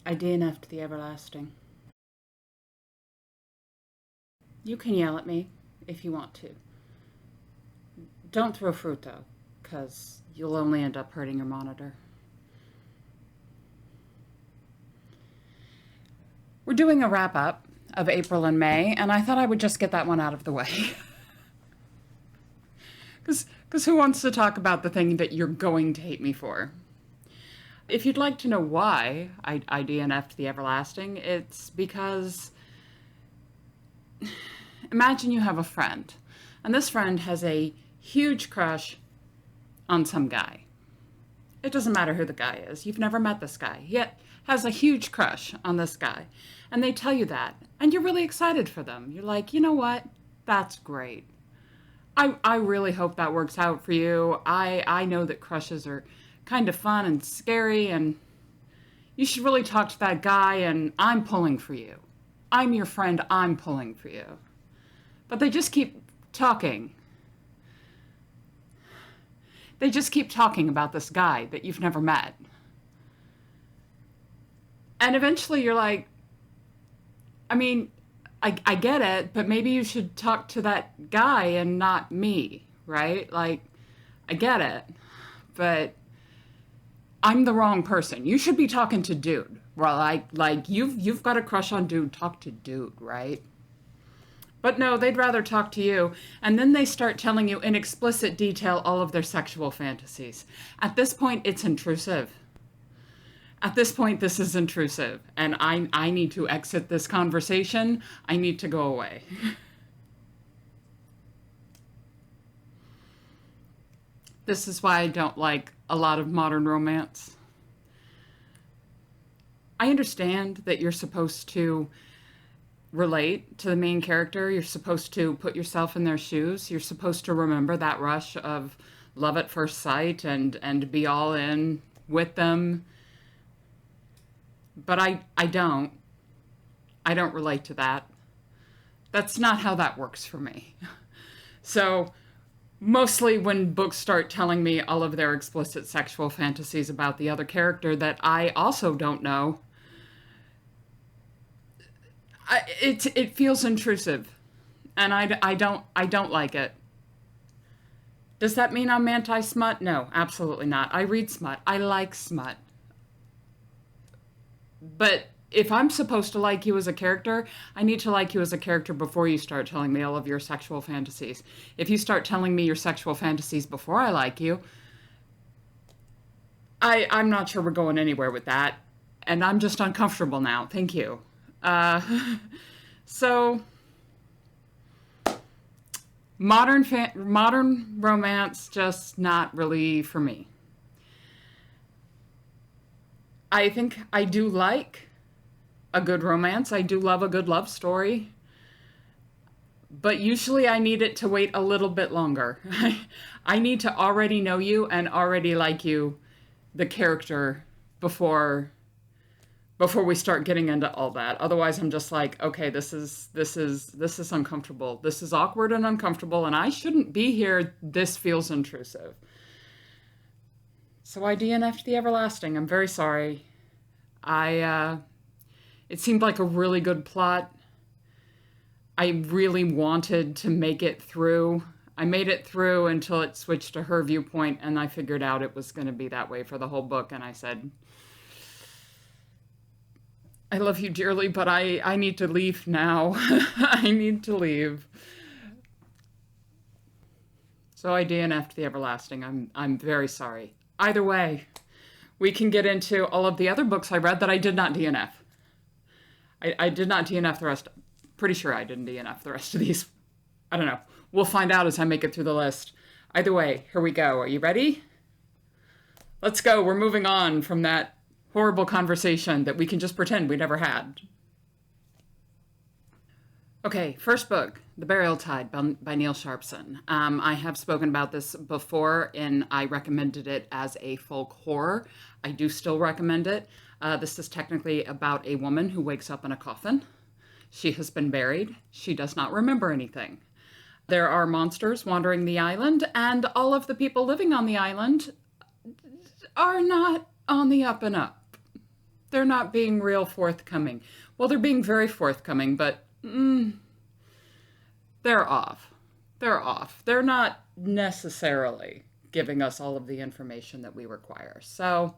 I DNF'd the everlasting. You can yell at me if you want to. Don't throw fruit, though, because you'll only end up hurting your monitor. We're doing a wrap-up of April and May, and I thought I would just get that one out of the way. Because who wants to talk about the thing that you're going to hate me for? If you'd like to know why I DNF'd the everlasting, it's because imagine you have a friend, and this friend has a huge crush on some guy. It doesn't matter who the guy is. You've never met this guy. Yet has a huge crush on this guy. And they tell you that, and you're really excited for them. You're like, you know what? That's great. I really hope that works out for you. I know that crushes are kind of fun and scary, and you should really talk to that guy, and I'm pulling for you. I'm your friend, I'm pulling for you. But they just keep talking. They just keep talking about this guy that you've never met. And eventually you're like, I mean, I get it, but maybe you should talk to that guy and not me, right? Like, I get it, but I'm the wrong person. You should be talking to dude. Well, like you've got a crush on dude, talk to dude, right? But no, they'd rather talk to you. And then they start telling you in explicit detail all of their sexual fantasies. At this point, it's intrusive. At this point, this is intrusive. And I need to exit this conversation. I need to go away. This is why I don't like a lot of modern romance. I understand that you're supposed to relate to the main character. You're supposed to put yourself in their shoes. You're supposed to remember that rush of love at first sight and be all in with them. But I don't relate to that. That's not how that works for me. So mostly when books start telling me all of their explicit sexual fantasies about the other character that I also don't know, it feels intrusive, and I don't like it. Does that mean I'm anti-smut? No, absolutely not. I read smut. I like smut. But if I'm supposed to like you as a character, I need to like you as a character before you start telling me all of your sexual fantasies. If you start telling me your sexual fantasies before I like you, I'm not sure we're going anywhere with that. And I'm just uncomfortable now. Thank you. So modern romance, just not really for me. I think I do like a good romance. I do love a good love story. But usually I need it to wait a little bit longer. I need to already know you and already like you, the character, before we start getting into all that. Otherwise I'm just like, okay, this is uncomfortable. This is awkward and uncomfortable, and I shouldn't be here. This feels intrusive. So I DNF'd the everlasting. I'm very sorry. It seemed like a really good plot. I really wanted to make it through. I made it through until it switched to her viewpoint, and I figured out it was going to be that way for the whole book, and I said, I love you dearly, but I need to leave now. I need to leave. So I DNF'd the everlasting. I'm very sorry. Either way, we can get into all of the other books I read that I did not DNF. I did not DNF the rest. Pretty sure I didn't DNF the rest of these. I don't know. We'll find out as I make it through the list. Either way, here we go. Are you ready? Let's go. We're moving on from that horrible conversation that we can just pretend we never had. Okay, first book, The Burial Tide by Neil Sharpson. I have spoken about this before, and I recommended it as a folk horror. I do still recommend it. This is technically about a woman who wakes up in a coffin. She has been buried. She does not remember anything. There are monsters wandering the island, and all of the people living on the island are not on the up and up. they're not being real forthcoming. Well, they're being very forthcoming, but they're off. They're off. They're not necessarily giving us all of the information that we require. So,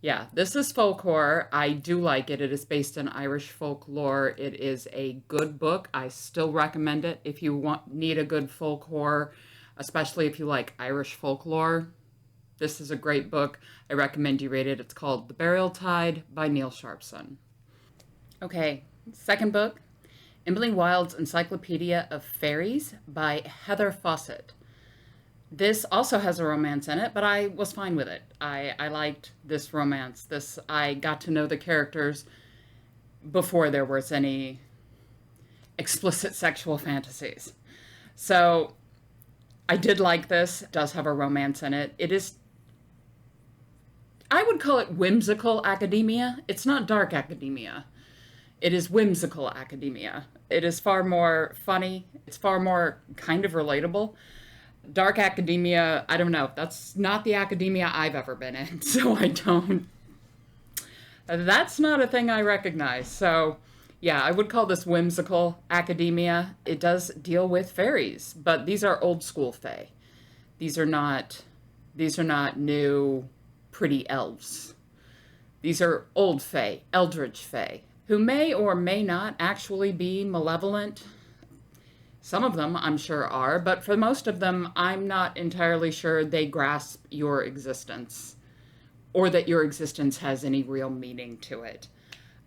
yeah, this is folk horror. I do like it. It is based in Irish folklore. It is a good book. I still recommend it if you need a good folk horror, especially if you like Irish folklore. This is a great book. I recommend you read it. It's called The Burial Tide by Neil Sharpson. Okay, second book, Emily Wilde's Encyclopedia of Faeries by Heather Fawcett. This also has a romance in it, but I was fine with it. I liked this romance. I got to know the characters before there was any explicit sexual fantasies. So I did like this. It does have a romance in it. It is, I would call it whimsical academia. It's not dark academia. It is whimsical academia. It is far more funny. It's far more kind of relatable. Dark academia, I don't know. That's not the academia I've ever been in, so I don't. That's not a thing I recognize. So, yeah, I would call this whimsical academia. It does deal with fairies, but these are old school fae. These are not new pretty elves. These are old fae, eldritch fae, who may or may not actually be malevolent. Some of them, I'm sure, are, but for most of them, I'm not entirely sure they grasp your existence or that your existence has any real meaning to it.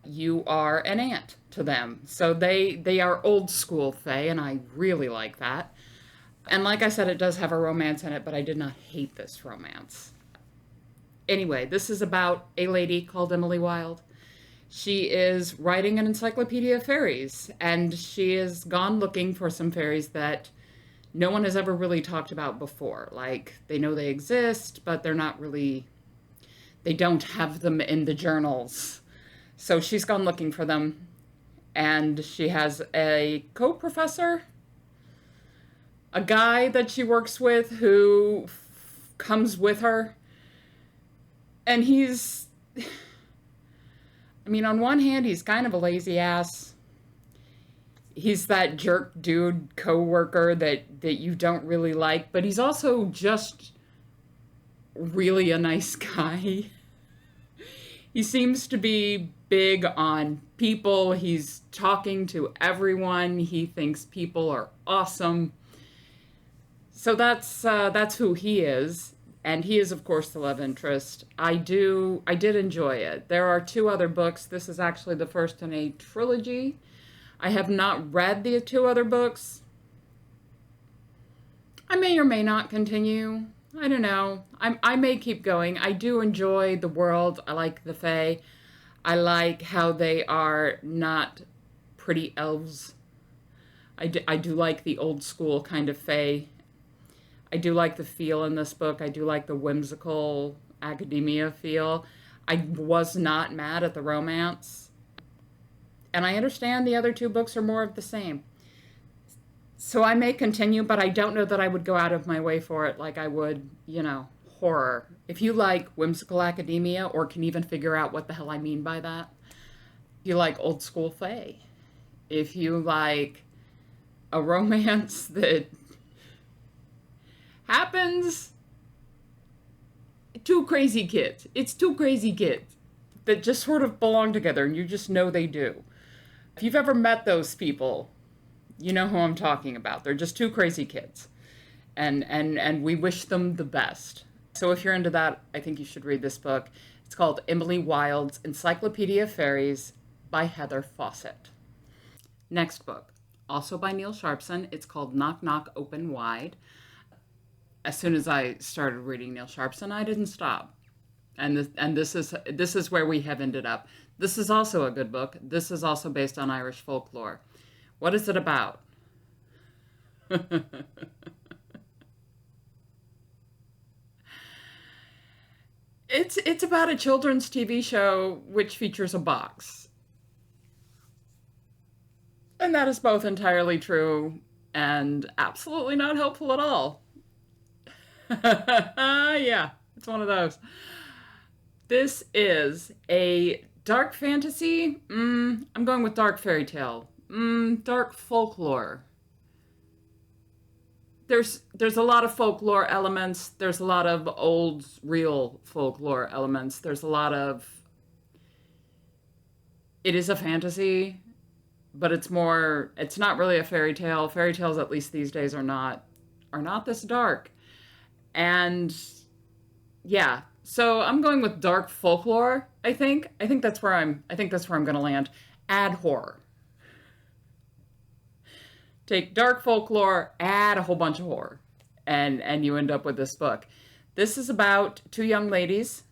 You are an ant to them. So they are old school fae, and I really like that. And like I said, it does have a romance in it, but I did not hate this romance. Anyway, this is about a lady called Emily Wilde. She is writing an encyclopedia of fairies, and she has gone looking for some fairies that no one has ever really talked about before. Like, they know they exist, but they're not really, they don't have them in the journals. So she's gone looking for them, and she has a co-professor, a guy that she works with who comes with her, and on one hand, he's kind of a lazy ass. He's that jerk dude coworker that you don't really like, but he's also just really a nice guy. He seems to be big on people. He's talking to everyone. He thinks people are awesome. So that's who he is. And he is, of course, the love interest. I did enjoy it. There are 2 other books. This is actually the first in a trilogy. I have not read the 2 other books. I may or may not continue. I don't know. I may keep going. I do enjoy the world. I like the fae. I like how they are not pretty elves. I do like the old school kind of fae. I do like the feel in this book. I do like the whimsical academia feel. I was not mad at the romance. And I understand the other 2 books are more of the same. So I may continue, but I don't know that I would go out of my way for it like I would, horror. If you like whimsical academia, or can even figure out what the hell I mean by that, if you like old school fae, if you like a romance that happens, 2 crazy kids. It's 2 crazy kids that just sort of belong together, and you just know they do. If you've ever met those people, you know who I'm talking about. They're just 2 crazy kids, and we wish them the best. So if you're into that, I think you should read this book. It's called Emily Wilde's Encyclopedia of Fairies by Heather Fawcett. Next book, also by Neil Sharpson. It's called Knock Knock Open Wide. As soon as I started reading Neil Sharpson, I didn't stop. And this is where we have ended up. This is also a good book. This is also based on Irish folklore. What is it about? It's about a children's TV show which features a box. And that is both entirely true and absolutely not helpful at all. Yeah, it's one of those. This is a dark fantasy. I'm going with dark fairy tale. Dark folklore. There's a lot of folklore elements. There's a lot of old, real folklore elements. There's a lot of. It is a fantasy, but it's more. It's not really a fairy tale. Fairy tales, at least these days, are not this dark. And yeah, so I'm going with dark folklore. I think that's where I'm going to land. Add horror. Take dark folklore, add a whole bunch of horror, and you end up with this book. This is about two young ladies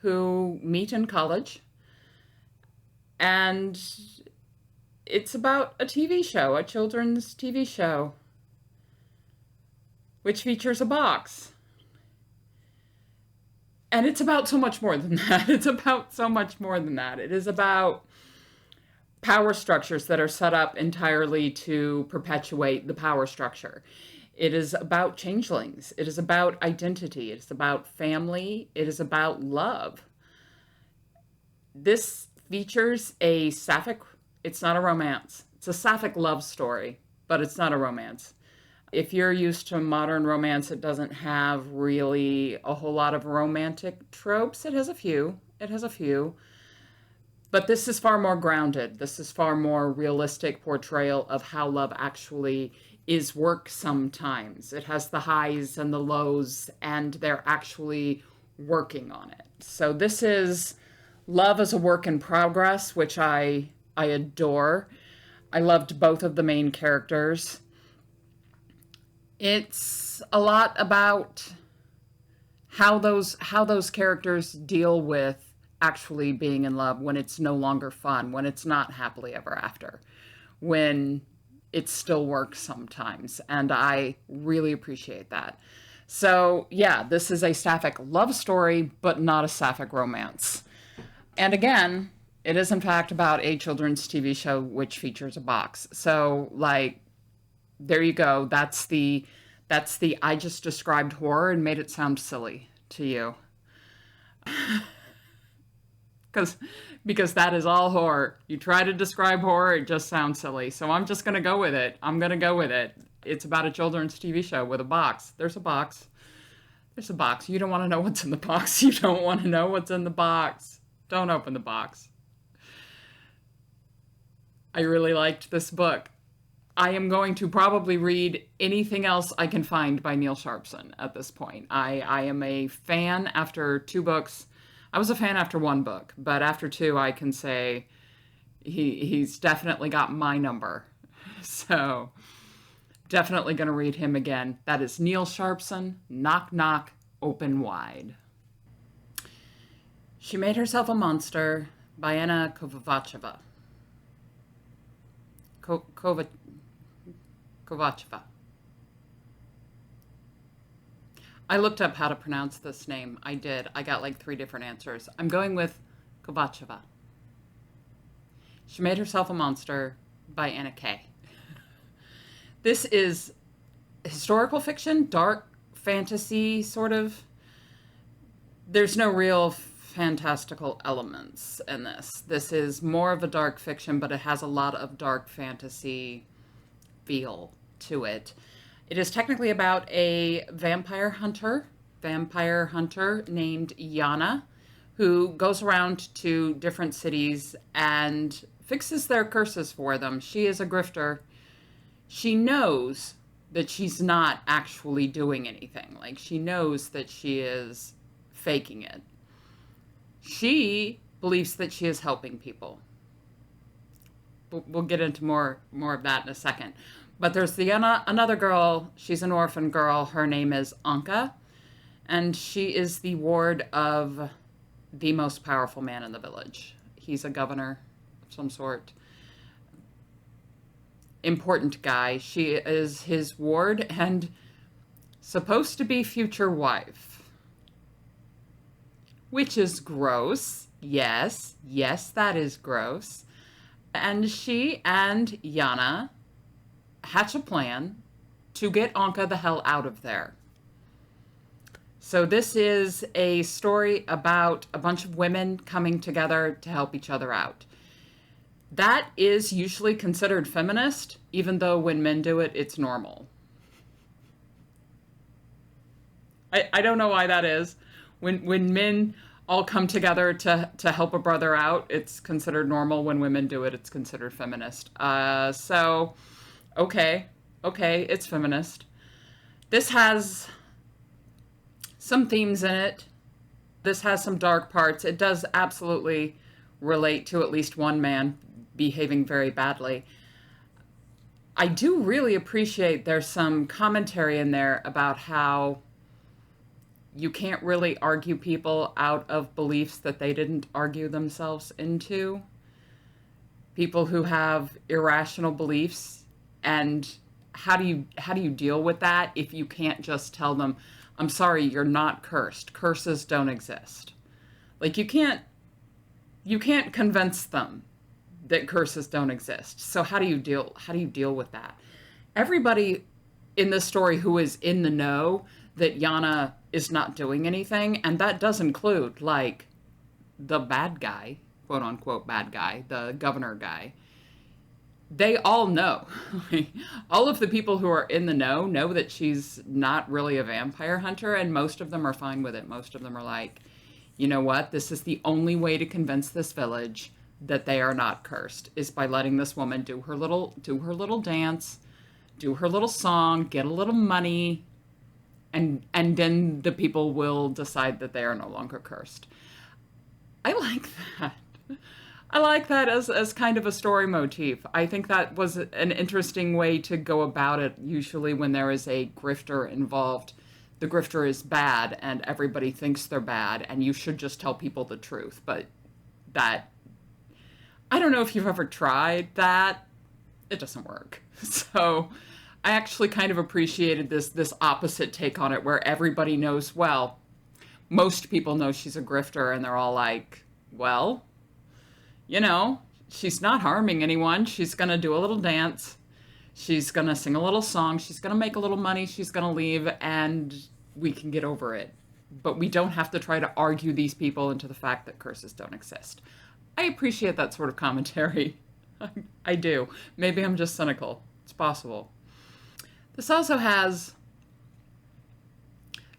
who meet in college, and it's about a TV show, a children's TV show, which features a box. And it's about so much more than that. It's about so much more than that. It is about power structures that are set up entirely to perpetuate the power structure. It is about changelings. It is about identity. It is about family. It is about love. This features a sapphic, it's not a romance. It's a sapphic love story, but it's not a romance. If you're used to modern romance, it doesn't have really a whole lot of romantic tropes. It has a few. But this is far more grounded. This is far more realistic portrayal of how love actually is work sometimes. It has the highs and the lows, and they're actually working on it. So this is love as a work in progress, which I adore. I loved both of the main characters. It's a lot about how those characters deal with actually being in love when it's no longer fun, when it's not happily ever after, when it still works sometimes. And I really appreciate that. So yeah, this is a sapphic love story, but not a sapphic romance. And again, it is in fact about a children's TV show which features a box. So like, there you go. That's the I just described horror and made it sound silly to you. Because that is all horror. You try to describe horror, it just sounds silly. So I'm just going to go with it. It's about a children's TV show with a box. There's a box. You don't want to know what's in the box. Don't open the box. I really liked this book. I am going to probably read anything else I can find by Neil Sharpson at this point. I am a fan after 2 books. I was a fan after 1 book, but after 2, I can say he's definitely got my number. So definitely going to read him again. That is Neil Sharpson, Knock Knock, Open Wide. She Made Herself a Monster by Anna Kovatcheva. Kovatcheva. I looked up how to pronounce this name. I did. I got like 3 different answers. I'm going with Kovatcheva. She Made Herself a Monster by Anna K. This is historical fiction, dark fantasy, sort of. There's no real fantastical elements in this. This is more of a dark fiction, but it has a lot of dark fantasy feel to it. It is technically about a vampire hunter named Yana, who goes around to different cities and fixes their curses for them. She is a grifter. She knows that she's not actually doing anything. Like, she knows that she is faking it. She believes that she is helping people. We'll get into more of that in a second. But there's another girl. She's an orphan girl. Her name is Anka, and she is the ward of the most powerful man in the village. He's a governor of some sort. Important guy. She is his ward and supposed to be future wife. Which is gross. Yes, that is gross. And she and Yana hatch a plan to get Anka the hell out of there. So this is a story about a bunch of women coming together to help each other out. That is usually considered feminist, even though when men do it, it's normal. I don't know why that is. When men all come together to help a brother out, it's considered normal. When women do it, it's considered feminist. So, okay, it's feminist. This has some themes in it. This has some dark parts. It does absolutely relate to at least one man behaving very badly. I do really appreciate there's some commentary in there about how you can't really argue people out of beliefs that they didn't argue themselves into. People who have irrational beliefs, and how do you deal with that if you can't just tell them, I'm sorry, you're not cursed. Curses don't exist. Like you can't convince them that curses don't exist. So how do you deal with that? Everybody in this story who is in the know that Yana is not doing anything, and that does include like the bad guy, quote unquote bad guy, the governor guy. They all know. All of the people who are in the know that she's not really a vampire hunter, and most of them are fine with it. Most of them are like, you know what? This is the only way to convince this village that they are not cursed, is by letting this woman do her little dance, do her little song, get a little money, and then the people will decide that they are no longer cursed. I like that. I like that as kind of a story motif. I think that was an interesting way to go about it. Usually when there is a grifter involved, the grifter is bad and everybody thinks they're bad, and you should just tell people the truth. But that, I don't know if you've ever tried that. It doesn't work. So I actually kind of appreciated this opposite take on it, where everybody knows, well, most people know she's a grifter, and they're all like, well, you know, she's not harming anyone. She's going to do a little dance. She's going to sing a little song. She's going to make a little money. She's going to leave, and we can get over it. But we don't have to try to argue these people into the fact that curses don't exist. I appreciate that sort of commentary. I do. Maybe I'm just cynical. It's possible. This also has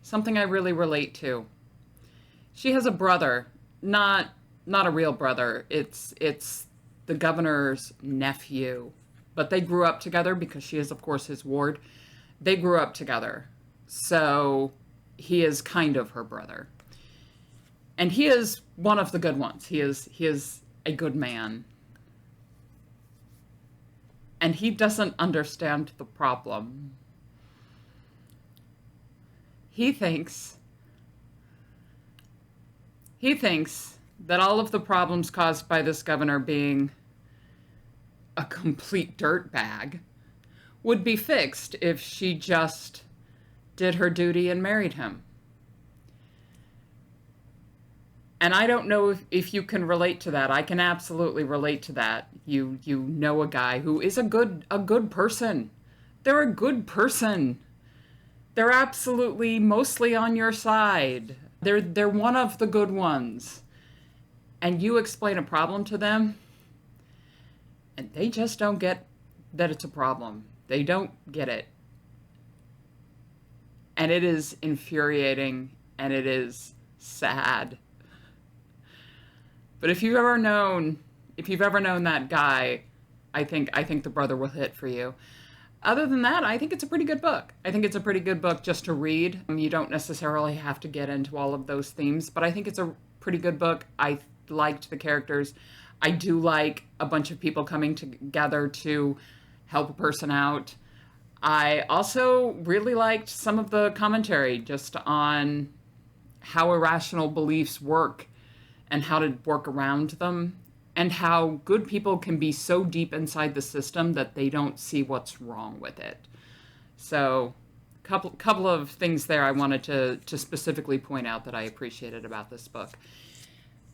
something I really relate to. She has a brother, not a real brother. It's the governor's nephew. But they grew up together because she is, of course, his ward. They grew up together. So he is kind of her brother. And he is one of the good ones. He is a good man. And he doesn't understand the problem. He thinks that all of the problems caused by this governor being a complete dirtbag would be fixed if she just did her duty and married him. And I don't know if you can relate to that. I can absolutely relate to that. You know a guy who is a good person. They're a good person. They're absolutely mostly on your side. They're one of the good ones. And you explain a problem to them, and they just don't get that it's a problem. They don't get it. And it is infuriating, and it is sad. But if you've ever known that guy, I think the brother will hit for you. Other than that, I think it's a pretty good book. I think it's a pretty good book just to read. You don't necessarily have to get into all of those themes, but I think it's a pretty good book. I liked the characters. I do like a bunch of people coming together to help a person out. I also really liked some of the commentary just on how irrational beliefs work and how to work around them, and how good people can be so deep inside the system that they don't see what's wrong with it. So couple of things there I wanted to specifically point out that I appreciated about this book.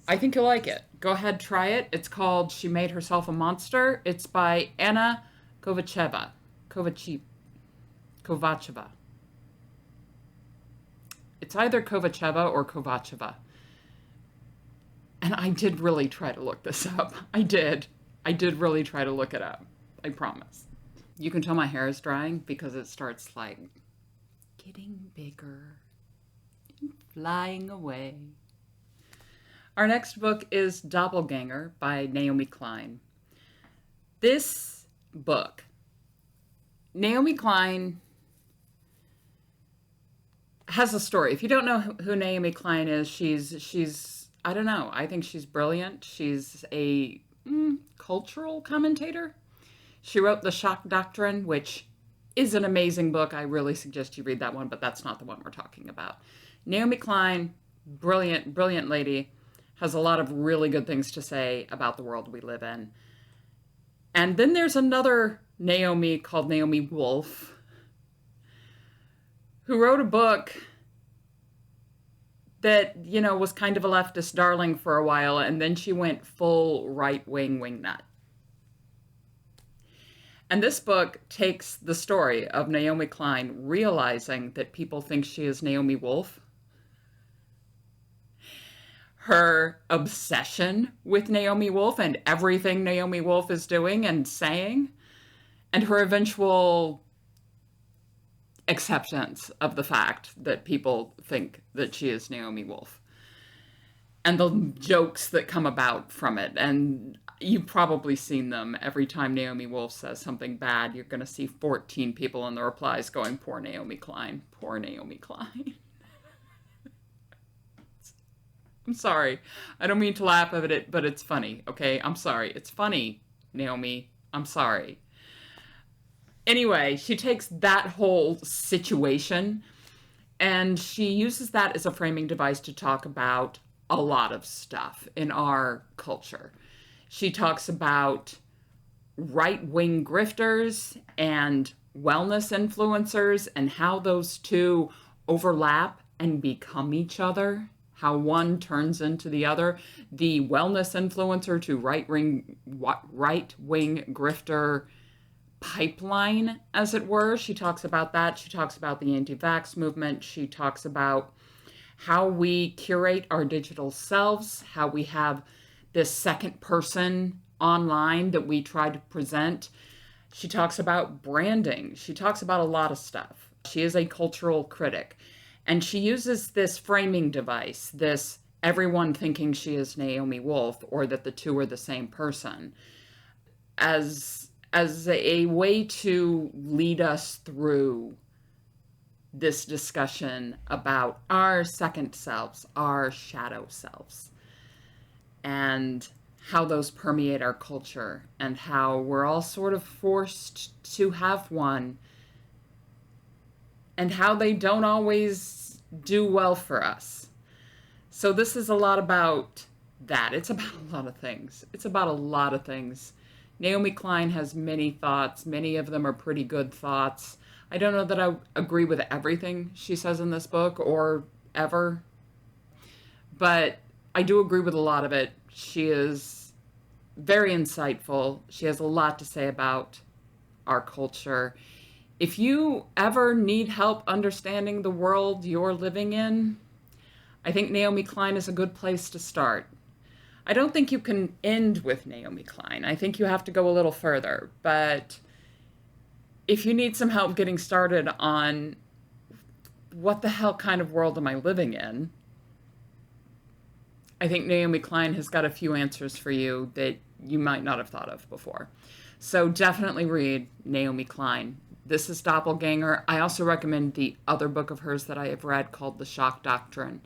I think you'll like it. Go ahead, try it. It's called She Made Herself a Monster. It's by Anna Kovatcheva. It's either Kovatcheva or Kovatcheva. And I did really try to look this up. I did really try to look it up. I promise. You can tell my hair is drying because it starts like getting bigger and flying away. Our next book is Doppelganger by Naomi Klein. This book, Naomi Klein has a story. If you don't know who Naomi Klein is, she's I don't know. I think she's brilliant. She's a cultural commentator. She wrote The Shock Doctrine, which is an amazing book. I really suggest you read that one, but that's not the one we're talking about. Naomi Klein, brilliant, brilliant lady, has a lot of really good things to say about the world we live in. And then there's another Naomi called Naomi Wolf, who wrote a book that, was kind of a leftist darling for a while, and then she went full right-wing wingnut. And this book takes the story of Naomi Klein realizing that people think she is Naomi Wolf, her obsession with Naomi Wolf and everything Naomi Wolf is doing and saying, and her eventual acceptance of the fact that people think that she is Naomi Wolf, and the jokes that come about from it. And you've probably seen them. Every time Naomi Wolf says something bad, you're going to see 14 people in the replies going, "Poor Naomi Klein, poor Naomi Klein." I'm sorry. I don't mean to laugh at it, but it's funny, okay? I'm sorry. It's funny, Naomi. I'm sorry. Anyway, she takes that whole situation and she uses that as a framing device to talk about a lot of stuff in our culture. She talks about right-wing grifters and wellness influencers and how those two overlap and become each other, how one turns into the other. The wellness influencer to right-wing grifter pipeline, as it were. She talks about that. She talks about the anti-vax movement. She talks about how we curate our digital selves, how we have this second person online that we try to present. She talks about branding. She talks about a lot of stuff. She is a cultural critic. And she uses this framing device, this everyone thinking she is Naomi Wolf or that the two are the same person, as a way to lead us through this discussion about our second selves, our shadow selves, and how those permeate our culture and how we're all sort of forced to have one and how they don't always do well for us. So this is a lot about that. It's about a lot of things. Naomi Klein has many thoughts. Many of them are pretty good thoughts. I don't know that I agree with everything she says in this book or ever, but I do agree with a lot of it. She is very insightful. She has a lot to say about our culture. If you ever need help understanding the world you're living in, I think Naomi Klein is a good place to start. I don't think you can end with Naomi Klein. I think you have to go a little further. But if you need some help getting started on what the hell kind of world am I living in, I think Naomi Klein has got a few answers for you that you might not have thought of before. So definitely read Naomi Klein. This is Doppelganger. I also recommend the other book of hers that I have read called The Shock Doctrine.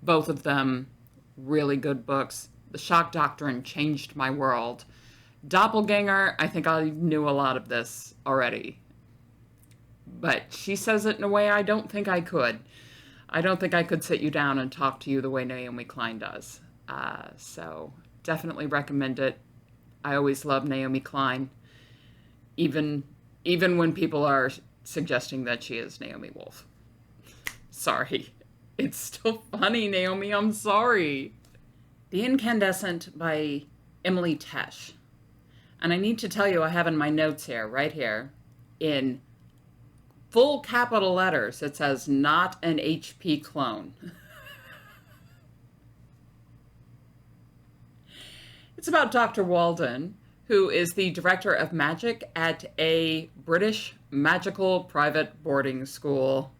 Both of them really good books. The Shock Doctrine changed my world. Doppelganger, I think I knew a lot of this already. But she says it in a way I don't think I could. I don't think I could sit you down and talk to you the way Naomi Klein does. So definitely recommend it. I always love Naomi Klein, even when people are suggesting that she is Naomi Wolf. Sorry. It's still funny, Naomi. I'm sorry. The Incandescent by Emily Tesh. And I need to tell you, I have in my notes here, right here, in full capital letters, it says, "Not an HP clone." It's about Dr. Walden, who is the director of magic at a British magical private boarding school.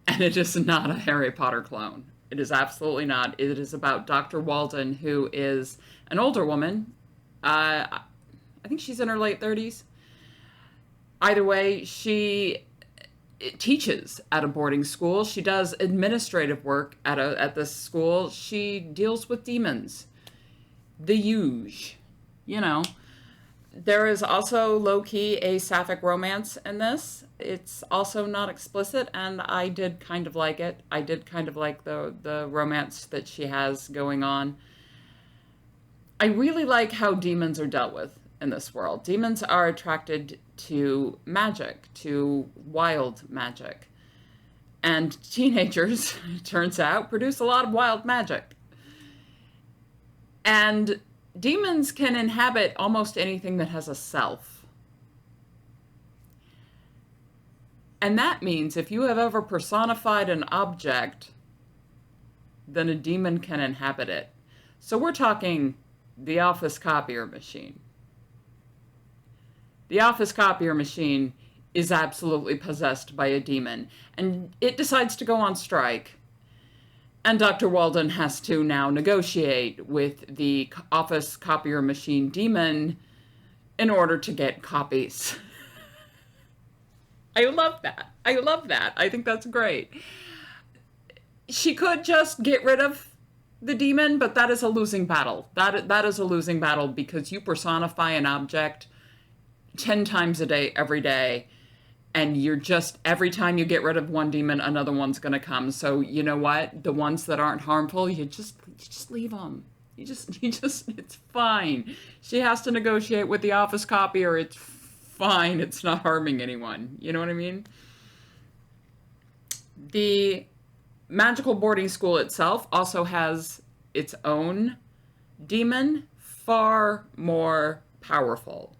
And it is not a Harry Potter clone. It is absolutely not. It is about Dr. Walden, who is an older woman. I think she's in her late 30s. Either way, she teaches at a boarding school. She does administrative work at this school. She deals with demons. The huge, you know. There is also low-key a sapphic romance in this. It's also not explicit, and I did kind of like it. I did kind of like the romance that she has going on. I really like how demons are dealt with in this world. Demons are attracted to magic, to wild magic. And teenagers, it turns out, produce a lot of wild magic. And demons can inhabit almost anything that has a self. And that means if you have ever personified an object, then a demon can inhabit it. So we're talking the office copier machine. The office copier machine is absolutely possessed by a demon, and it decides to go on strike. And Dr. Walden has to now negotiate with the office copier machine demon in order to get copies. I love that. I love that. I think that's great. She could just get rid of the demon, but that is a losing battle. That is a losing battle because you personify an object 10 times a day, every day. And you're just, every time you get rid of one demon, another one's going to come. So you know what? The ones that aren't harmful, you just leave them. You just, it's fine. She has to negotiate with the office copier. It's fine. It's not harming anyone. You know what I mean? The magical boarding school itself also has its own demon, far more powerful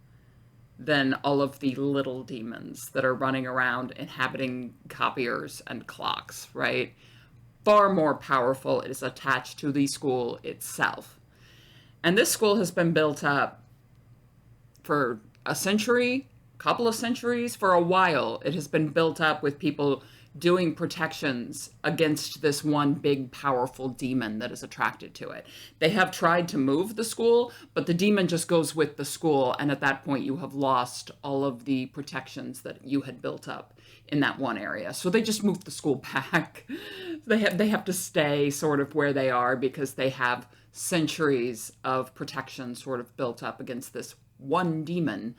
than all of the little demons that are running around inhabiting copiers and clocks, right? Far more powerful. It is attached to the school itself. And this school has been built up for a century, couple of centuries, for a while. It has been built up with people doing protections against this one big powerful demon that is attracted to it. They have tried to move the school, but the demon just goes with the school, and at that point you have lost all of the protections that you had built up in that one area. So they just moved the school back. They have to stay sort of where they are because they have centuries of protection sort of built up against this one demon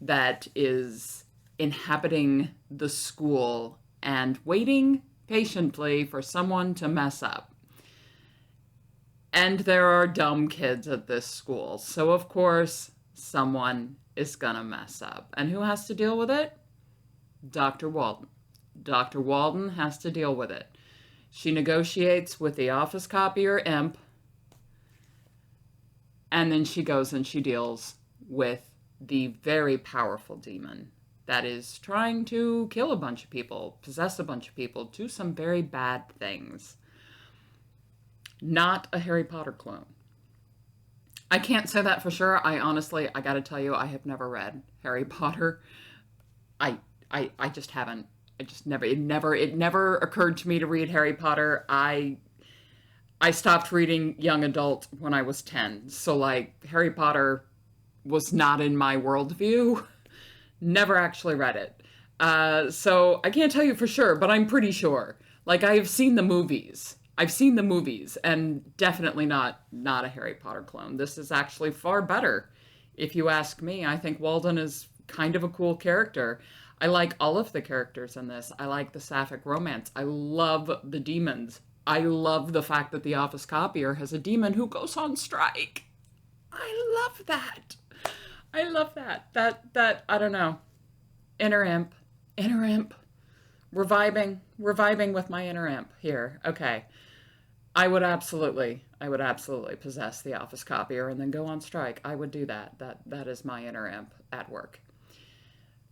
that is inhabiting the school and waiting patiently for someone to mess up. And there are dumb kids at this school. So, of course, someone is gonna mess up. And who has to deal with it? Dr. Walden. Dr. Walden has to deal with it. She negotiates with the office copier imp. And then she goes and she deals with the very powerful demon that is trying to kill a bunch of people, possess a bunch of people, do some very bad things. Not a Harry Potter clone. I can't say that for sure. I gotta tell you, I have never read Harry Potter. I just haven't. It never occurred to me to read Harry Potter. I stopped reading young adult when I was 10. So like Harry Potter was not in my worldview. Never actually read it. So I can't tell you for sure, but I'm pretty sure. Like, I've seen the movies. And definitely not a Harry Potter clone. This is actually far better, if you ask me. I think Walden is kind of a cool character. I like all of the characters in this. I like the sapphic romance. I love the demons. I love the fact that the office copier has a demon who goes on strike. I love that. That, I don't know. Inner imp. Reviving with my inner imp here. Okay. I would absolutely possess the office copier and then go on strike. I would do that. That is my inner imp at work.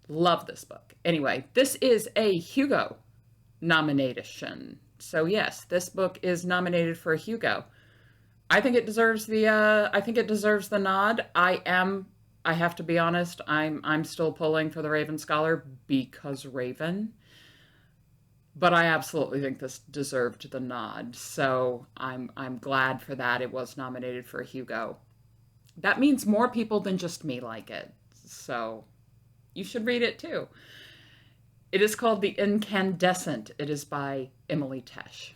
Love this book. Anyway, this is a Hugo nomination. So yes, this book is nominated for a Hugo. I think it deserves the nod. I have to be honest, I'm still pulling for the Raven Scholar because Raven. But I absolutely think this deserved the nod. So I'm glad for that. It was nominated for a Hugo. That means more people than just me like it. So you should read it too. It is called The Incandescent. It is by Emily Tesh.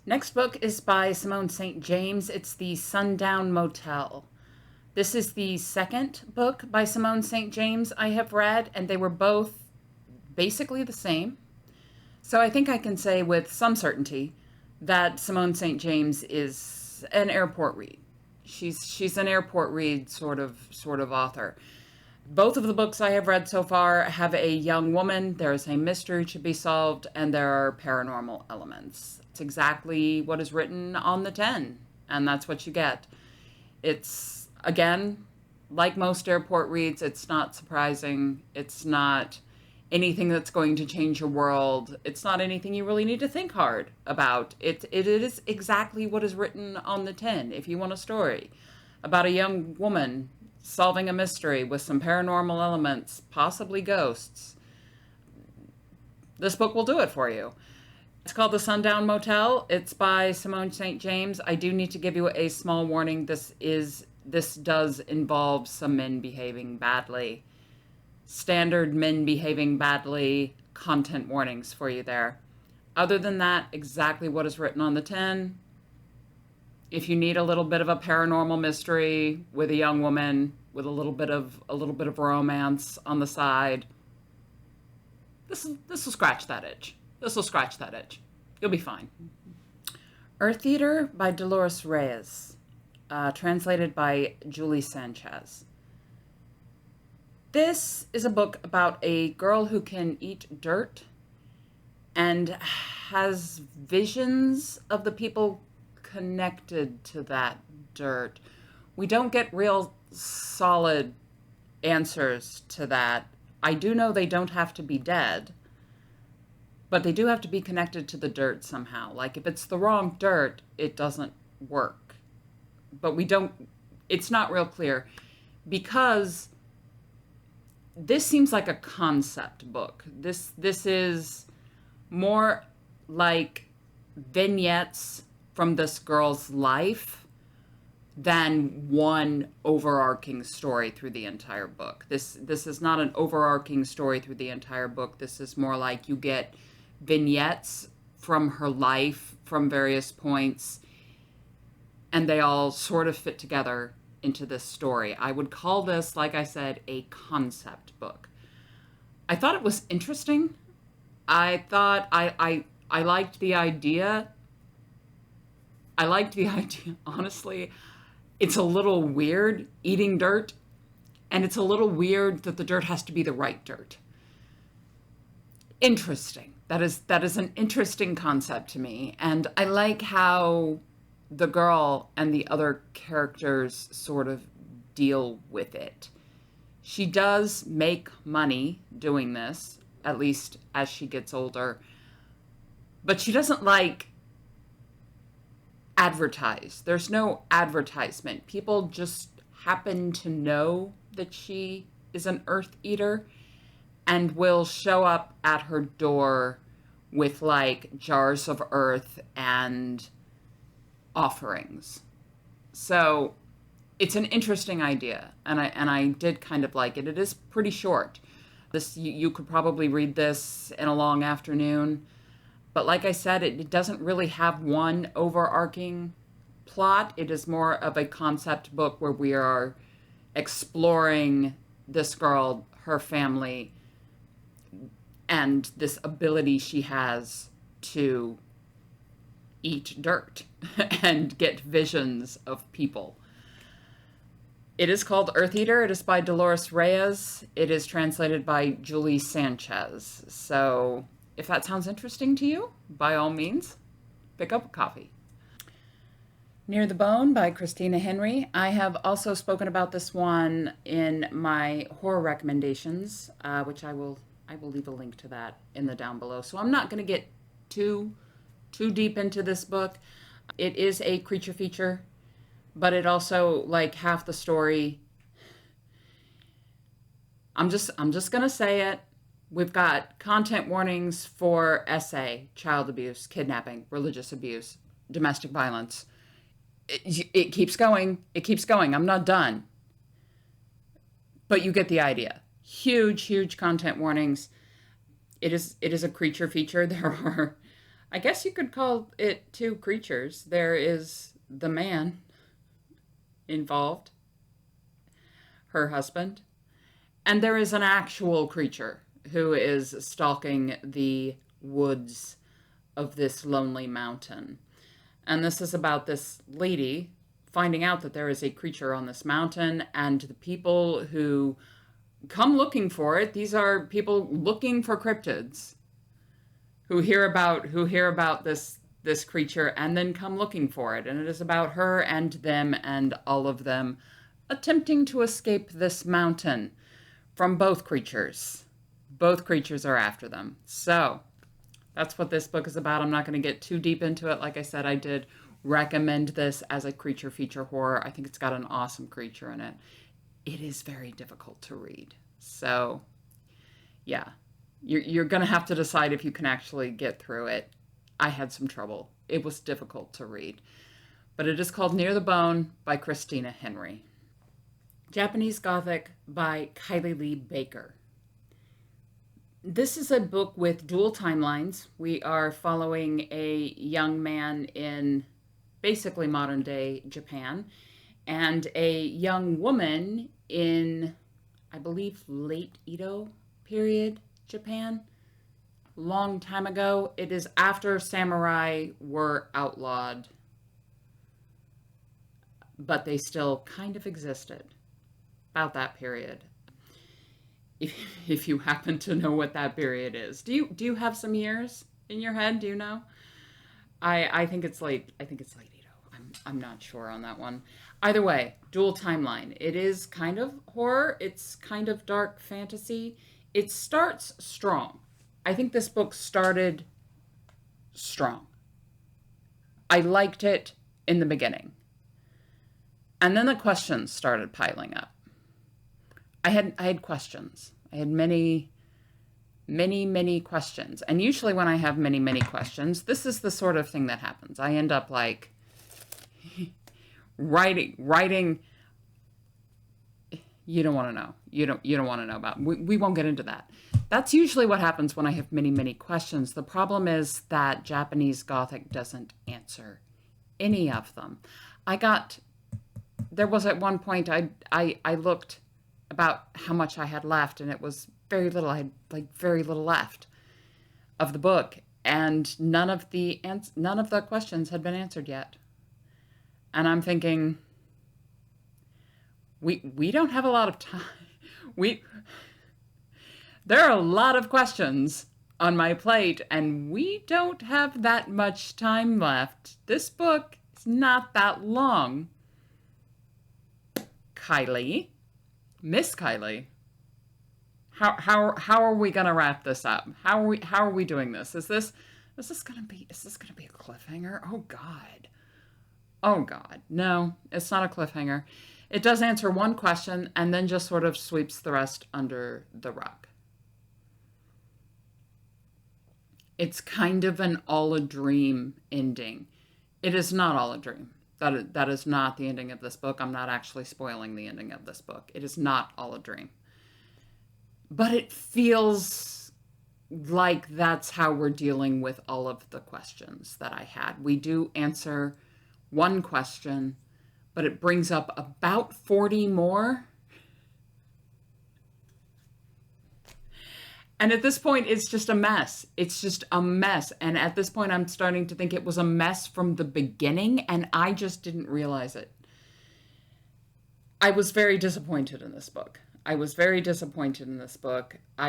Next book is by Simone St. James. It's The Sundown Motel. This is the second book by Simone St. James I have read, and they were both basically the same. So I think I can say with some certainty that Simone St. James is an airport read. She's an airport read sort of author. Both of the books I have read so far have a young woman, there's a mystery to be solved, and there are paranormal elements. It's exactly what is written on the 10, and that's what you get. It's, again, like most airport reads, it's not surprising. It's not anything that's going to change your world. It's not anything you really need to think hard about. It is exactly what is written on the 10. If you want a story about a young woman solving a mystery with some paranormal elements, possibly ghosts, this book will do it for you. It's called The Sundown Motel. It's by Simone St. James. I do need to give you a small warning. This does involve some men behaving badly. Standard men behaving badly content warnings for you there. Other than that, exactly what is written on the 10. If you need a little bit of a paranormal mystery with a young woman with a little bit of romance on the side, this will scratch that itch. This will scratch that itch. You'll be fine. Eartheater by Dolores Reyes, translated by Julie Sanchez. This is a book about a girl who can eat dirt and has visions of the people connected to that dirt. We don't get real solid answers to that. I do know they don't have to be dead, but they do have to be connected to the dirt somehow. Like if it's the wrong dirt, it doesn't work. But it's not real clear because this seems like a concept book. This is more like vignettes from this girl's life than one overarching story through the entire book. This is not an overarching story through the entire book. This is more like you get vignettes from her life from various points, and they all sort of fit together into this story. I would call this, like I said, a concept book. I thought it was interesting. I thought I liked the idea. I liked the idea, honestly. It's a little weird eating dirt, and it's a little weird that the dirt has to be the right dirt. Interesting. That is an interesting concept to me, and I like how the girl and the other characters sort of deal with it. She does make money doing this, at least as she gets older, but she doesn't advertise. There's no advertisement. People just happen to know that she is an Eartheater and will show up at her door with jars of earth and offerings. So it's an interesting idea, and I did kind of like it. It is pretty short. You could probably read this in a long afternoon, but like I said, it doesn't really have one overarching plot. It is more of a concept book where we are exploring this girl, her family, and this ability she has to eat dirt and get visions of people. It is called Eartheater. It is by Dolores Reyes. It is translated by Julie Sanchez. So if that sounds interesting to you, by all means, pick up a copy. Near the Bone by Christina Henry. I have also spoken about this one in my horror recommendations, which I will leave a link to that in the down below. So I'm not going to get too deep into this book. It is a creature feature, but it also, like, half the story. I'm just going to say it. We've got content warnings for SA, child abuse, kidnapping, religious abuse, domestic violence. It keeps going. It keeps going. I'm not done. But you get the idea. Huge content warnings. It is a creature feature. There are, I guess you could call it two creatures. There is the man involved, her husband, and there is an actual creature who is stalking the woods of this lonely mountain. And this is about this lady finding out that there is a creature on this mountain, and the people who come looking for it, these are people looking for cryptids who hear about this creature and then come looking for it. And it is about her and them and all of them attempting to escape this mountain from both creatures. Both creatures are after them. So that's what this book is about. I'm not going to get too deep into it. Like I said, I did recommend this as a creature feature horror. I think it's got an awesome creature in it. It is very difficult to read. So, yeah, you're going to have to decide if you can actually get through it. I had some trouble. It was difficult to read. But it is called Near the Bone by Christina Henry. Japanese Gothic by Kylie Lee Baker. This is a book with dual timelines. We are following a young man in basically modern day Japan and a young woman in, I believe, late Edo period Japan. Long time ago. It is after samurai were outlawed, but they still kind of existed. About that period. If you happen to know what that period is. Do you have some years in your head? Do you know? I think it's late Edo. I'm not sure on that one. Either way, dual timeline. It is kind of horror. It's kind of dark fantasy. It starts strong. I think this book started strong. I liked it in the beginning. And then the questions started piling up. I had questions. I had many questions. And usually when I have many questions, this is the sort of thing that happens. I end up like writing. You don't want to know. You don't want to know about. We won't get into that. That's usually what happens when I have many questions. The problem is that Japanese Gothic doesn't answer any of them. There was at one point I looked about how much I had left, and it was very little. I had very little left of the book, and none of the questions had been answered yet. And I'm thinking, we don't have a lot of time. There are a lot of questions on my plate, and we don't have that much time left. This book is not that long. Kylie. Miss Kylie, how are we gonna wrap this up? How are we doing this? Is this gonna be a cliffhanger? Oh God, no, it's not a cliffhanger. It does answer one question and then just sort of sweeps the rest under the rug. It's kind of an all a dream ending. It is not all a dream. That is not the ending of this book. I'm not actually spoiling the ending of this book. It is not all a dream. But it feels like that's how we're dealing with all of the questions that I had. We do answer one question, but it brings up about 40 more. And at this point, it's just a mess. It's just a mess. And at this point, I'm starting to think it was a mess from the beginning, and I just didn't realize it. I was very disappointed in this book. I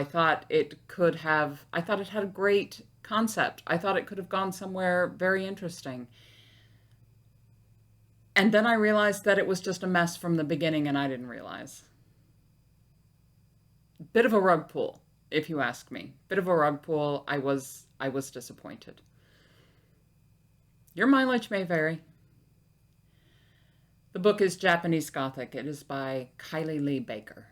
thought it had a great concept. I thought it could have gone somewhere very interesting. And then I realized that it was just a mess from the beginning, and I didn't realize. Bit of a rug pull, if you ask me. Bit of a rug pull. I was disappointed. Your mileage may vary. The book is Japanese Gothic. It is by Kylie Lee Baker.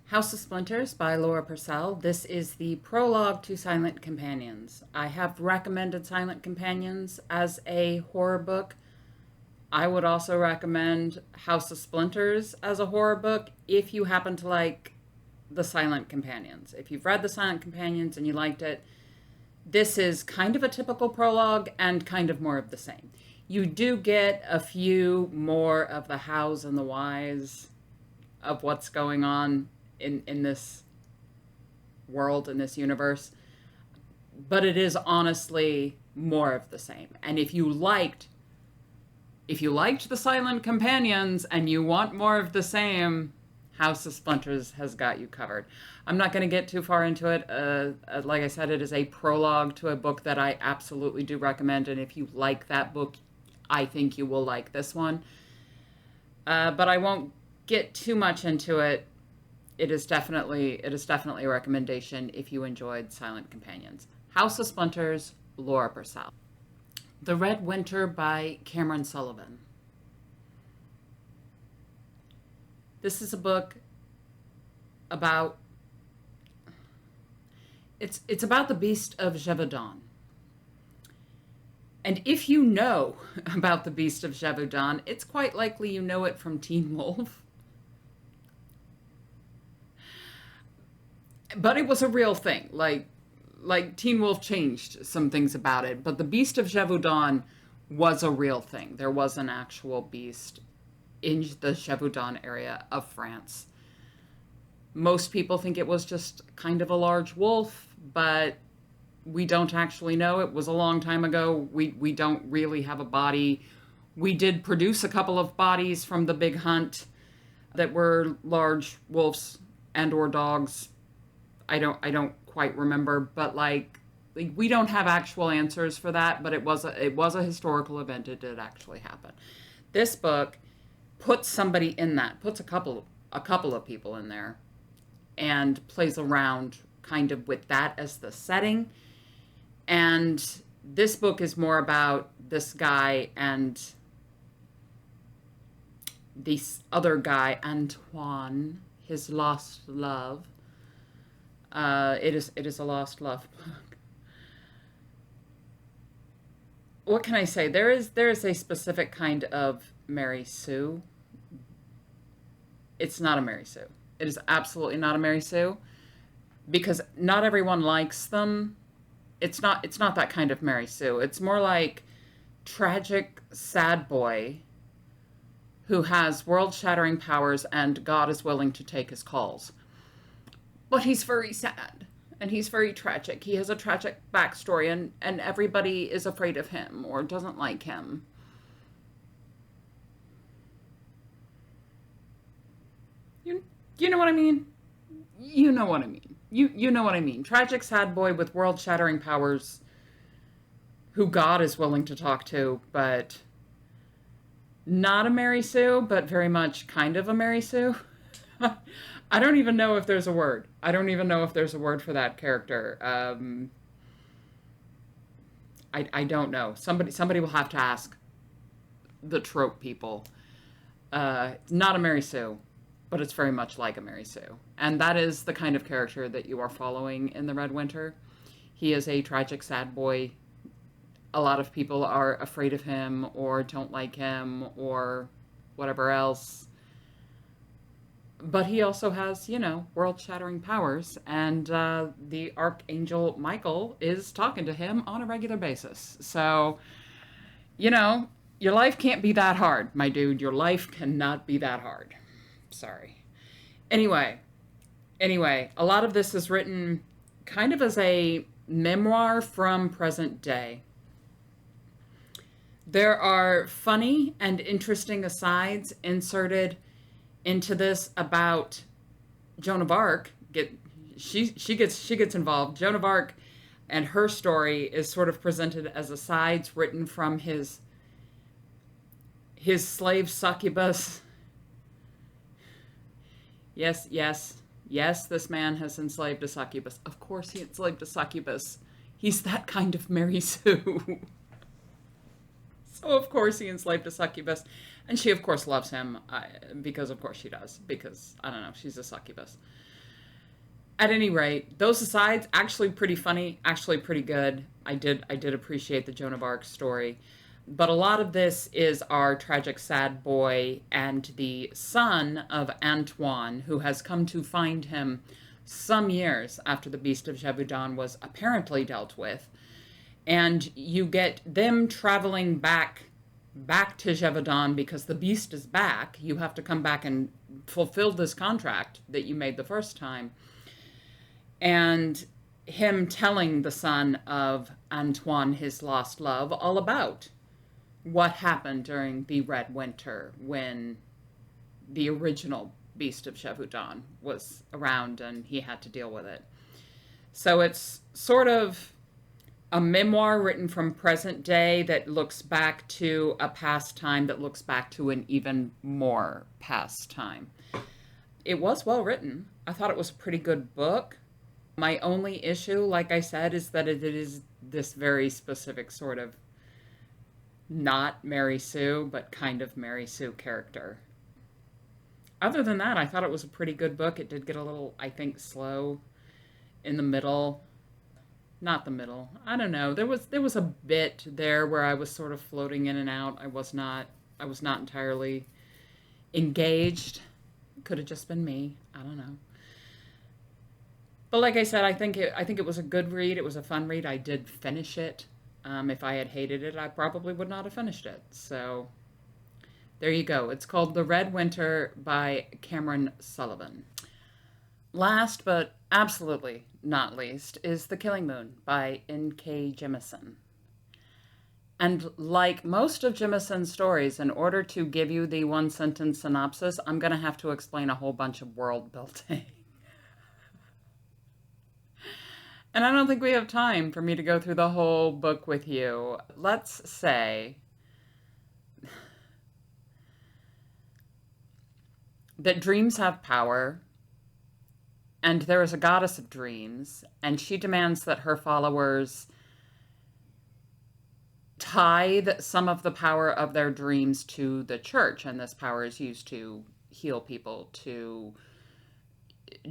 House of Splinters by Laura Purcell. This is the prologue to Silent Companions. I have recommended Silent Companions as a horror book. I would also recommend House of Splinters as a horror book if you happen to like the Silent Companions. If you've read the Silent Companions and you liked it, this is kind of a typical prologue and kind of more of the same. You do get a few more of the hows and the whys of what's going on in this world, in this universe. But it is honestly more of the same. And if you liked the Silent Companions and you want more of the same, House of Splinters has got you covered. I'm not going to get too far into it. Like I said, it is a prologue to a book that I absolutely do recommend. And if you like that book, I think you will like this one. But I won't get too much into it. It is definitely a recommendation if you enjoyed Silent Companions. House of Splinters, Laura Purcell. The Red Winter by Cameron Sullivan. This is a book about it's about the beast of Gévaudan. And if you know about the beast of Gévaudan, it's quite likely you know it from Teen Wolf. But it was a real thing. Like Teen Wolf changed some things about it, but the beast of Gévaudan was a real thing. There was an actual beast in the Gévaudan area of France. Most people think it was just kind of a large wolf, but we don't actually know. It was a long time ago. We don't really have a body. We did produce a couple of bodies from the big hunt that were large wolves and or dogs. I don't quite remember, but like we don't have actual answers for that, but it was a historical event. It did actually happen. This book puts somebody in that, puts a couple of people in there, and plays around kind of with that as the setting. And this book is more about this guy and this other guy, Antoine, his lost love. It is a lost love book. What can I say? There is a specific kind of Mary Sue. It's not a Mary Sue. It is absolutely not a Mary Sue, because not everyone likes them. It's not that kind of Mary Sue. It's more like tragic sad boy who has world-shattering powers and God is willing to take his calls. But he's very sad and he's very tragic. He has a tragic backstory and everybody is afraid of him or doesn't like him. You know what I mean? You know what I mean. You know what I mean. Tragic sad boy with world-shattering powers who God is willing to talk to, but not a Mary Sue, but very much kind of a Mary Sue. I don't even know if there's a word. I don't even know if there's a word for that character. I don't know. Somebody will have to ask the trope people. Not a Mary Sue, but it's very much like a Mary Sue. And that is the kind of character that you are following in The Red Winter. He is a tragic sad boy. A lot of people are afraid of him or don't like him or whatever else. But he also has, world-shattering powers. And the Archangel Michael is talking to him on a regular basis. So, your life can't be that hard, my dude. Your life cannot be that hard. Sorry. Anyway, a lot of this is written kind of as a memoir from present day. There are funny and interesting asides inserted into this about Joan of Arc. She gets involved. Joan of Arc and her story is sort of presented as asides written from his his slave succubus. Yes, this man has enslaved a succubus. Of course he enslaved a succubus. He's that kind of Mary Sue. So of course he enslaved a succubus. And she, of course, loves him, because of course she does. Because, I don't know, she's a succubus. At any rate, those asides, actually pretty funny, actually pretty good. I did appreciate the Joan of Arc story. But a lot of this is our tragic, sad boy and the son of Antoine, who has come to find him some years after the Beast of Gévaudan was apparently dealt with. And you get them traveling back to Gévaudan because the beast is back. You have to come back and fulfill this contract that you made the first time. And him telling the son of Antoine, his lost love, all about what happened during the Red Winter when the original Beast of Gévaudan was around and he had to deal with it. So it's sort of a memoir written from present day that looks back to a past time that looks back to an even more past time. It was well written. I thought it was a pretty good book. My only issue, like I said, is that it is this very specific sort of not Mary Sue, but kind of Mary Sue character. Other than that, I thought it was a pretty good book. It did get a little, I think, slow in the middle. Not the middle. I don't know. There was a bit there where I was sort of floating in and out. I was not entirely engaged. Could have just been me. I don't know. But like I said, I think it was a good read. It was a fun read. I did finish it. If I had hated it, I probably would not have finished it. So there you go. It's called The Red Winter by Cameron Sullivan. Last but absolutely not least is The Killing Moon by N.K. Jemisin. And like most of Jemison's stories, in order to give you the one-sentence synopsis, I'm going to have to explain a whole bunch of world building. And I don't think we have time for me to go through the whole book with you. Let's say that dreams have power, and there is a goddess of dreams, and she demands that her followers tithe some of the power of their dreams to the church, and this power is used to heal people, to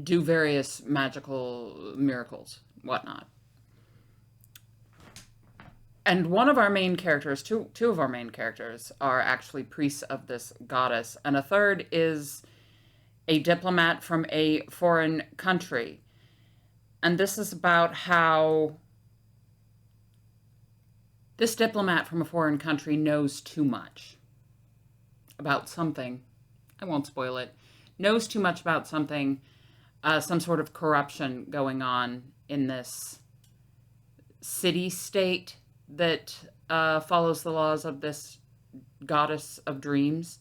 do various magical miracles, whatnot. And one of our main characters, two of our main characters, are actually priests of this goddess, and a third is a diplomat from a foreign country. And this is about how this diplomat from a foreign country knows too much about something. I won't spoil it. Knows too much about something, some sort of corruption going on in this city-state that follows the laws of this goddess of dreams.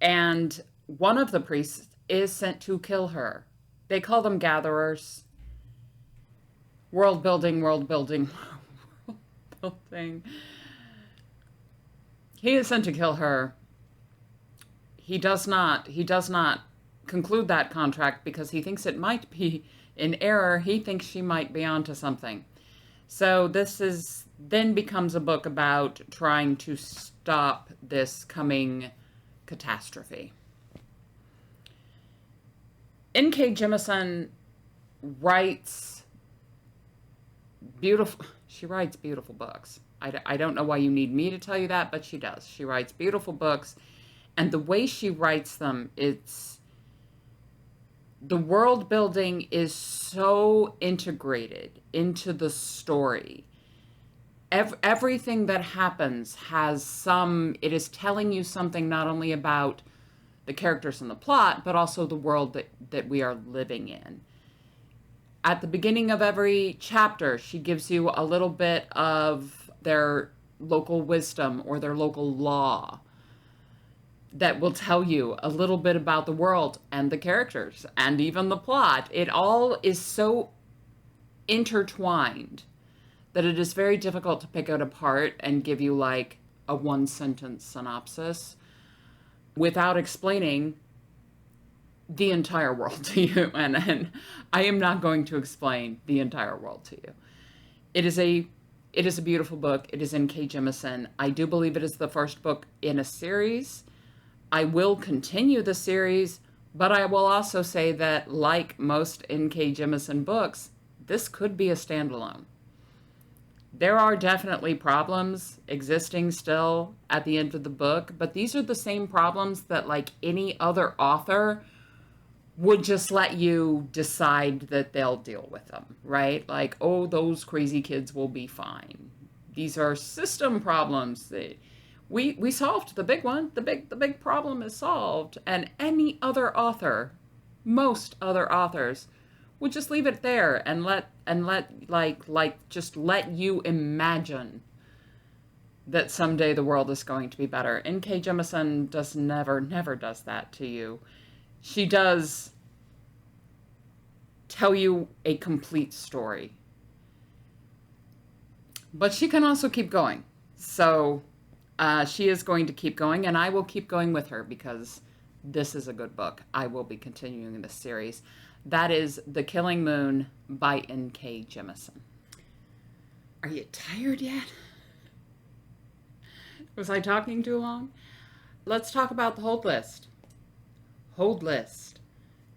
And one of the priests is sent to kill her. They call them gatherers. World building. He is sent to kill her. He does not conclude that contract because he thinks it might be in error. He thinks she might be onto something. So this then becomes a book about trying to stop this coming catastrophe. N.K. Jemisin writes beautiful books. I don't know why you need me to tell you that, but she does. She writes beautiful books, and the way she writes them, the world building is so integrated into the story. Everything that happens it is telling you something not only about the characters and the plot, but also the world that we are living in. At the beginning of every chapter, she gives you a little bit of their local wisdom or their local law that will tell you a little bit about the world and the characters and even the plot. It all is so intertwined that it is very difficult to pick it apart and give you like a one-sentence synopsis without explaining the entire world to you. And I am not going to explain the entire world to you. It is a beautiful book. It is N.K. Jemisin. I do believe it is the first book in a series. I will continue the series, but I will also say that, like most N.K. Jemisin books, this could be a standalone. There are definitely problems existing still at the end of the book, but these are the same problems that, like any other author, would just let you decide that they'll deal with them, right? Like, oh, those crazy kids will be fine. These are system problems. We solved the big one. The big problem is solved. And any other author, most other authors, would just leave it there and just let you imagine that someday the world is going to be better. N.K. Jemisin never does that to you. She does tell you a complete story. But she can also keep going. So she is going to keep going, and I will keep going with her because this is a good book. I will be continuing this series. That is The Killing Moon by N.K. Jemisin. Are you tired yet? Was I talking too long? Let's talk about the Holdlist. Holdlist.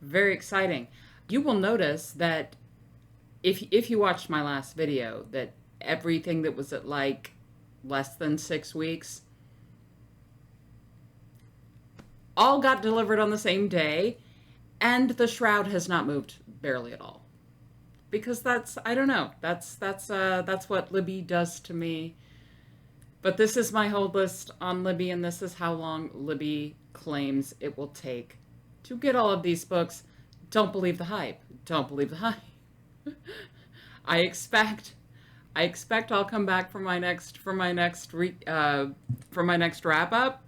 Very exciting. You will notice that if you watched my last video, that everything that was at like less than 6 weeks all got delivered on the same day, and the shroud has not moved barely at all. Because that's, I don't know, that's what Libby does to me. But this is my Holdlist on Libby, and this is how long Libby claims it will take to get all of these books. Don't believe the hype. Don't believe the hype. I expect I'll come back for my next wrap up,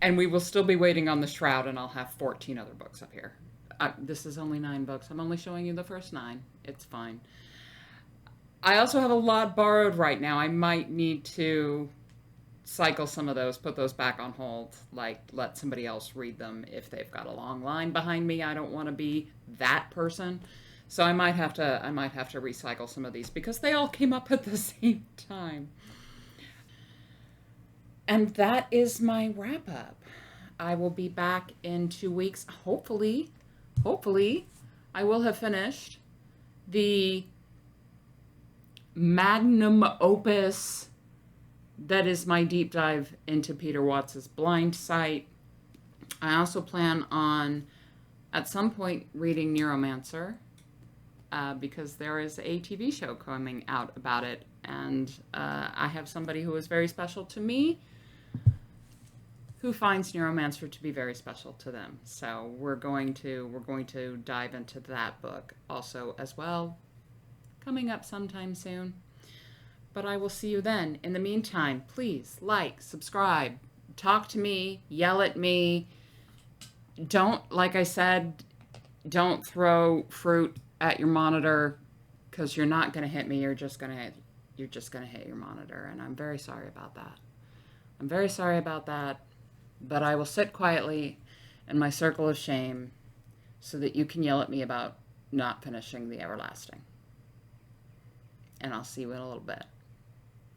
and we will still be waiting on the shroud, and I'll have 14 other books up here. This is only 9 books. I'm only showing you the first 9. It's fine. I also have a lot borrowed right now. I might need to cycle some of those, put those back on hold, like let somebody else read them if they've got a long line behind me. I don't want to be that person. So I might have to recycle some of these because they all came up at the same time. And that is my wrap up. I will be back in 2 weeks. Hopefully I will have finished the magnum opus that is my deep dive into Peter Watts's Blind Sight. I also plan on, at some point, reading Neuromancer, because there is a TV show coming out about it, and I have somebody who is very special to me who finds Neuromancer to be very special to them. So we're going to dive into that book also as well, coming up sometime soon. But I will see you then. In the meantime, please like, subscribe, talk to me, yell at me. Don't, like I said, don't throw fruit at your monitor, because you're not going to hit me. You're just going to hit your monitor, and I'm very sorry about that. I'm very sorry about that, but I will sit quietly in my circle of shame so that you can yell at me about not finishing the Everlasting. And I'll see you in a little bit.